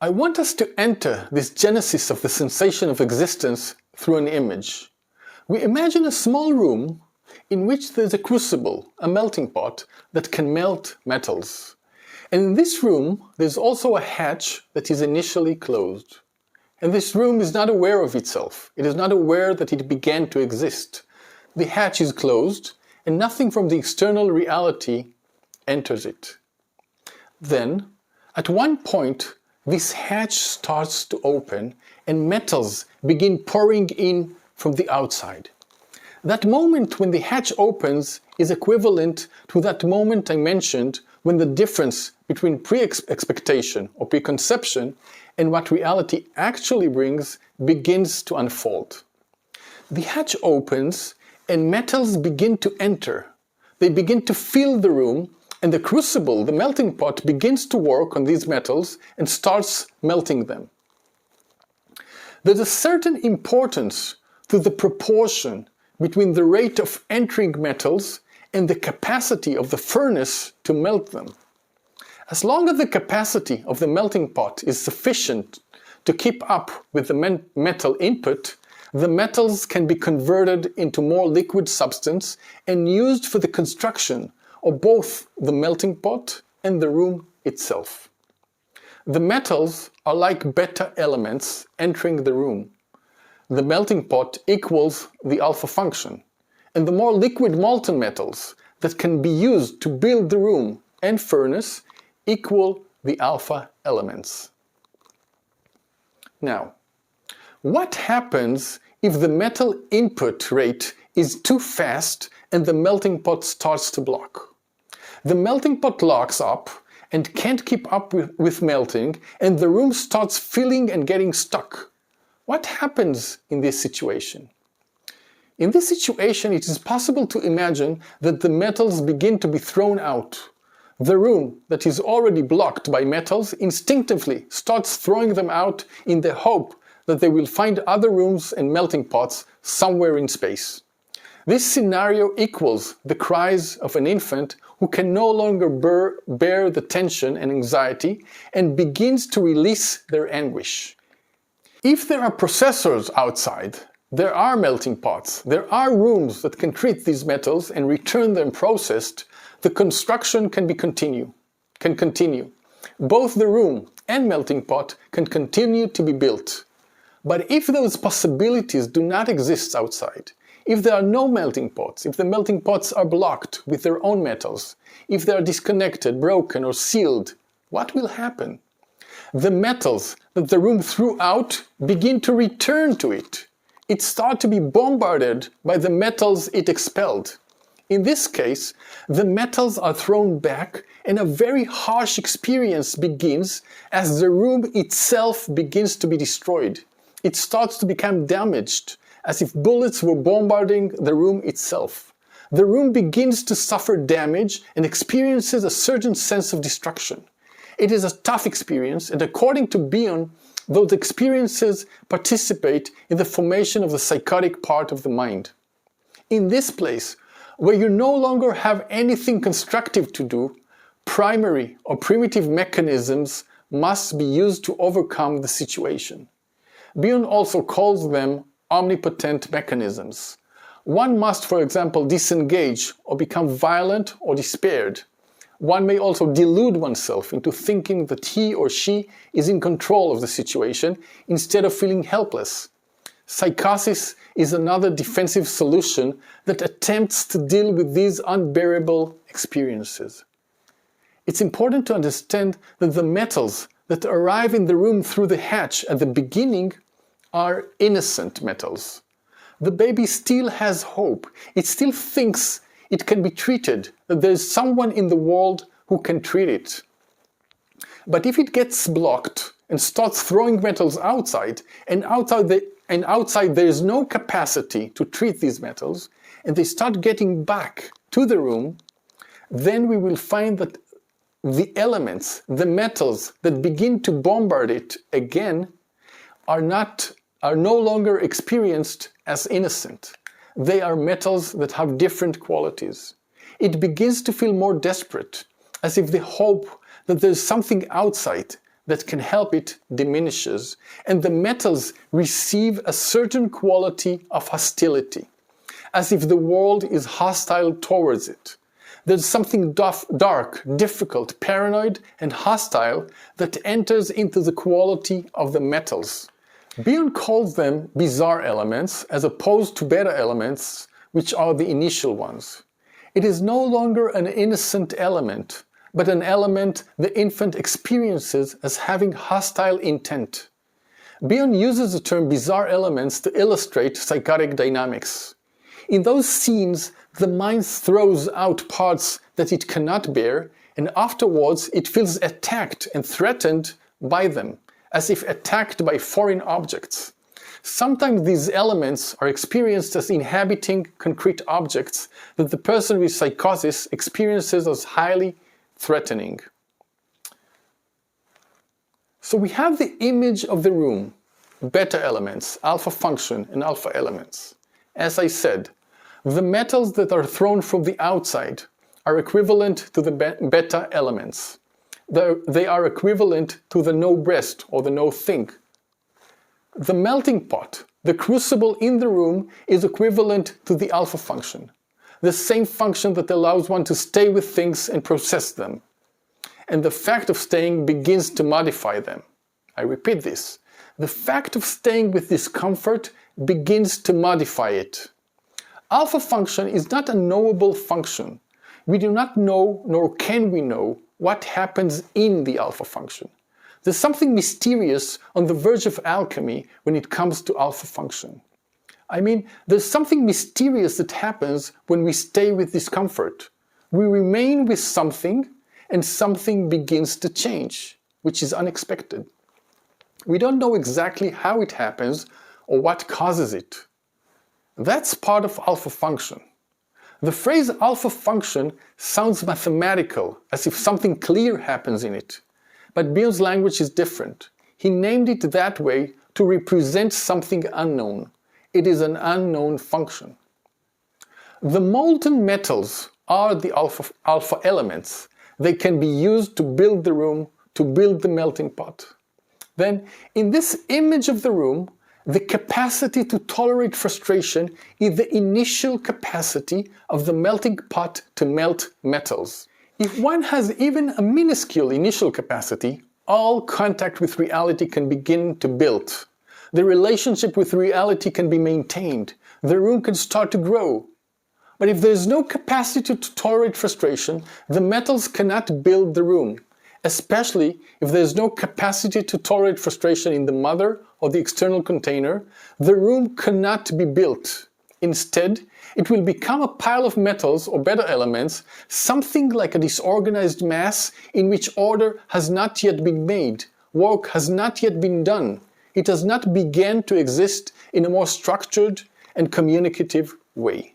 I want us to enter this genesis of the sensation of existence through an image. We imagine a small room in which there's a crucible, a melting pot, that can melt metals. And in this room, there's also a hatch that is initially closed. And this room is not aware of itself. It is not aware that it began to exist. The hatch is closed, and nothing from the external reality enters it. Then, at one point, this hatch starts to open, and metals begin pouring in from the outside. That moment when the hatch opens is equivalent to that moment I mentioned when the difference between pre-expectation or preconception and what reality actually brings begins to unfold. The hatch opens and metals begin to enter. They begin to fill the room, and the crucible, the melting pot, begins to work on these metals and starts melting them. There's a certain importance to the proportion between the rate of entering metals and the capacity of the furnace to melt them. As long as the capacity of the melting pot is sufficient to keep up with the metal input, the metals can be converted into more liquid substance and used for the construction of both the melting pot and the room itself. The metals are like beta elements entering the room. The melting pot equals the alpha function, and the more liquid molten metals that can be used to build the room and furnace equal the alpha elements. Now, what happens if the metal input rate is too fast and the melting pot starts to block? The melting pot locks up and can't keep up with melting, and the room starts filling and getting stuck. What happens in this situation? In this situation, it is possible to imagine that the metals begin to be thrown out. The room that is already blocked by metals instinctively starts throwing them out in the hope that they will find other rooms and melting pots somewhere in space. This scenario equals the cries of an infant who can no longer bear the tension and anxiety and begins to release their anguish. If there are processors outside, there are melting pots, there are rooms that can treat these metals and return them processed, the construction can continue. Both the room and melting pot can continue to be built. But if those possibilities do not exist outside, if there are no melting pots, if the melting pots are blocked with their own metals, if they are disconnected, broken, or sealed, what will happen? The metals that the room threw out begin to return to it. It starts to be bombarded by the metals it expelled. In this case, the metals are thrown back and a very harsh experience begins as the room itself begins to be destroyed. It starts to become damaged, as if bullets were bombarding the room itself. The room begins to suffer damage and experiences a certain sense of destruction. It is a tough experience, and according to Bion, those experiences participate in the formation of the psychotic part of the mind. In this place, where you no longer have anything constructive to do, primary or primitive mechanisms must be used to overcome the situation. Bion also calls them omnipotent mechanisms. One must, for example, disengage or become violent or despaired. One may also delude oneself into thinking that he or she is in control of the situation instead of feeling helpless. Psychosis is another defensive solution that attempts to deal with these unbearable experiences. It's important to understand that the metals that arrive in the room through the hatch at the beginning are innocent metals. The baby still has hope. It still thinks it can be treated, that there is someone in the world who can treat it. But if it gets blocked and starts throwing metals outside, and outside there is no capacity to treat these metals, and they start getting back to the room, then we will find that the elements, the metals that begin to bombard it again are no longer experienced as innocent. They are metals that have different qualities. It begins to feel more desperate, as if the hope that there's something outside that can help it diminishes, and the metals receive a certain quality of hostility, as if the world is hostile towards it. There's something dark, difficult, paranoid, and hostile that enters into the quality of the metals. Bion calls them bizarre elements as opposed to beta elements, which are the initial ones. It is no longer an innocent element, but an element the infant experiences as having hostile intent. Bion uses the term bizarre elements to illustrate psychotic dynamics. In those scenes, the mind throws out parts that it cannot bear, and afterwards it feels attacked and threatened by them, as if attacked by foreign objects. Sometimes these elements are experienced as inhabiting concrete objects that the person with psychosis experiences as highly threatening. So we have the image of the room, beta elements, alpha function, and alpha elements. As I said, the metals that are thrown from the outside are equivalent to the beta elements. They are equivalent to the no breast or the no thing. The melting pot, the crucible in the room, is equivalent to the alpha function, the same function that allows one to stay with things and process them. And the fact of staying begins to modify them. I repeat this. The fact of staying with discomfort begins to modify it. Alpha function is not a knowable function. We do not know, nor can we know, what happens in the alpha function. There's something mysterious on the verge of alchemy when it comes to alpha function. I mean, there's something mysterious that happens when we stay with discomfort. We remain with something, and something begins to change, which is unexpected. We don't know exactly how it happens or what causes it. That's part of alpha function. The phrase alpha function sounds mathematical, as if something clear happens in it. But Bion's language is different. He named it that way to represent something unknown. It is an unknown function. The molten metals are the alpha elements. They can be used to build the room, to build the melting pot. Then, in this image of the room, the capacity to tolerate frustration is the initial capacity of the melting pot to melt metals. If one has even a minuscule initial capacity, all contact with reality can begin to build. The relationship with reality can be maintained. The room can start to grow. But if there is no capacity to tolerate frustration, the metals cannot build the room, especially if there is no capacity to tolerate frustration in the mother or the external container. The room cannot be built. Instead, it will become a pile of metals or beta elements, something like a disorganized mass in which order has not yet been made, work has not yet been done. It has not begun to exist in a more structured and communicative way.